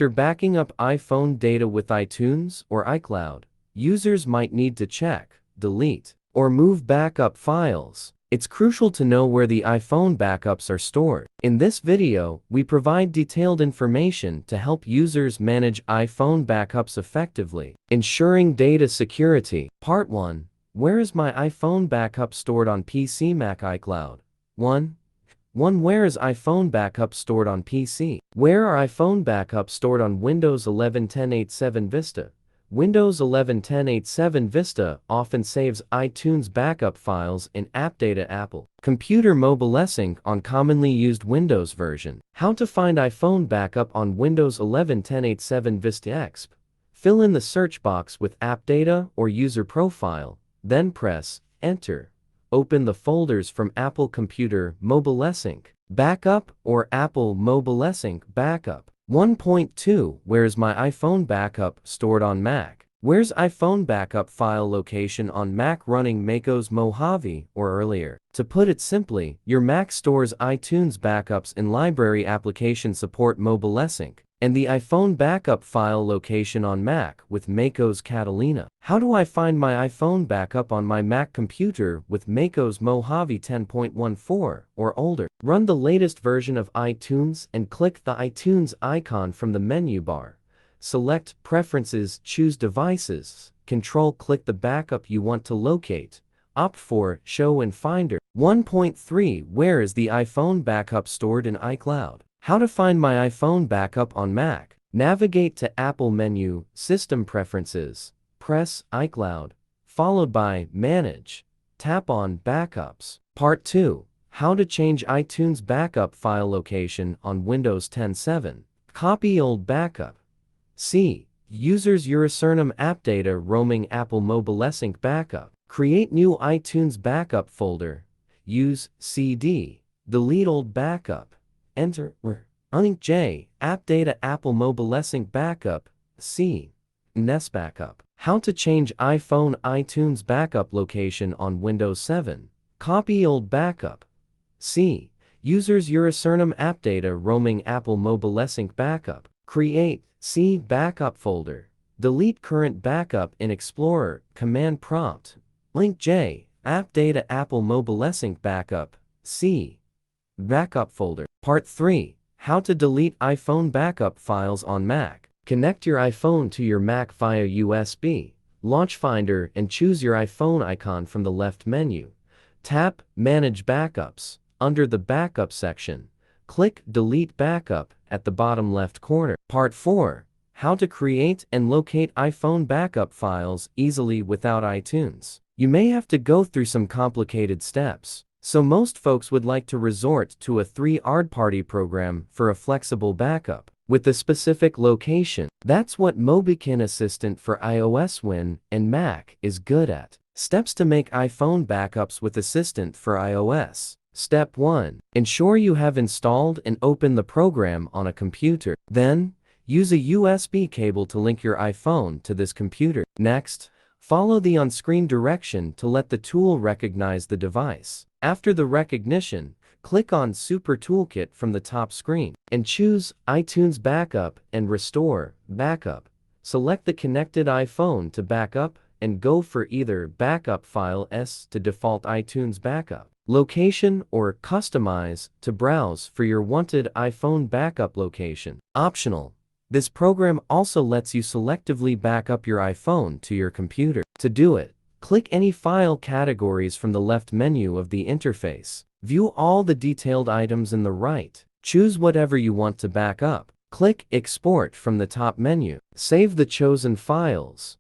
After backing up iPhone data with iTunes or iCloud, users might need to check, delete, or move backup files. It's crucial to know where the iPhone backups are stored. In this video, we provide detailed information to help users manage iPhone backups effectively, ensuring data security. Part 1. Where is my iPhone backup stored on PC, Mac, iCloud? 1. Where is iPhone backup stored on PC? Where are iPhone backups stored on Windows 11 10.8.7 Vista? Windows 11 10.8.7 Vista often saves iTunes backup files in App Data. Apple Computer MobileSync on commonly used Windows version. How to find iPhone backup on Windows 11 10.8.7 Vista Exp. Fill in the search box with App Data or User Profile, then press Enter. Open the folders from Apple Computer MobileSync Backup or Apple MobileSync Backup. 1.2 Where's my iPhone backup stored on Mac? Where's iPhone backup file location on Mac running macOS Mojave or earlier? To put it simply, your Mac stores iTunes backups in Library Application Support MobileSync, and the iPhone backup file location on Mac with macOS Catalina. How do I find my iPhone backup on my Mac computer with macOS Mojave 10.14 or older? Run the latest version of iTunes and click the iTunes icon from the menu bar. Select Preferences, choose Devices, Control-click the backup you want to locate. Opt for Show in Finder. 1.3 Where is the iPhone backup stored in iCloud? How to find my iPhone backup on Mac. Navigate to Apple menu, System Preferences, press iCloud, followed by Manage. Tap on Backups. Part 2. How to change iTunes backup file location on Windows 10.7. Copy old backup. C. Users Username App Data Roaming Apple MobileSync Backup. Create new iTunes backup folder. Use CD. Delete old backup. Enter. Link J. App Data Apple MobileSync Backup. C. NES Backup. How to change iPhone iTunes backup location on Windows 7. Copy old backup. C. Users Username App Data Roaming Apple MobileSync Backup. Create C backup folder. Delete current backup in Explorer. Command prompt. Link J. App Data Apple MobileSync Backup. C. Backup folder. Part 3. How to delete iPhone backup files on Mac. Connect your iPhone to your Mac via USB. Launch Finder and choose your iPhone icon from the left menu. Tap Manage Backups. Under the Backup section, click Delete Backup at the bottom left corner. Part 4. How to create and locate iPhone backup files easily without iTunes. You may have to go through some complicated steps, so most folks would like to resort to a third-party program for a flexible backup with a specific location. That's what Mobikin Assistant for iOS Win and Mac is good at. Steps to make iPhone backups with Assistant for iOS. Step 1. Ensure you have installed and opened the program on a computer. Then, use a USB cable to link your iPhone to this computer. Next, follow the on-screen direction to let the tool recognize the device. After the recognition, click on Super Toolkit from the top screen and choose iTunes Backup and Restore Backup. Select the connected iPhone to backup and go for either Backup File S to default iTunes Backup location or Customize to browse for your wanted iPhone backup location. Optional. This program also lets you selectively back up your iPhone to your computer. To do it, click any file categories from the left menu of the interface. View all the detailed items in the right. Choose whatever you want to back up. Click Export from the top menu. Save the chosen files.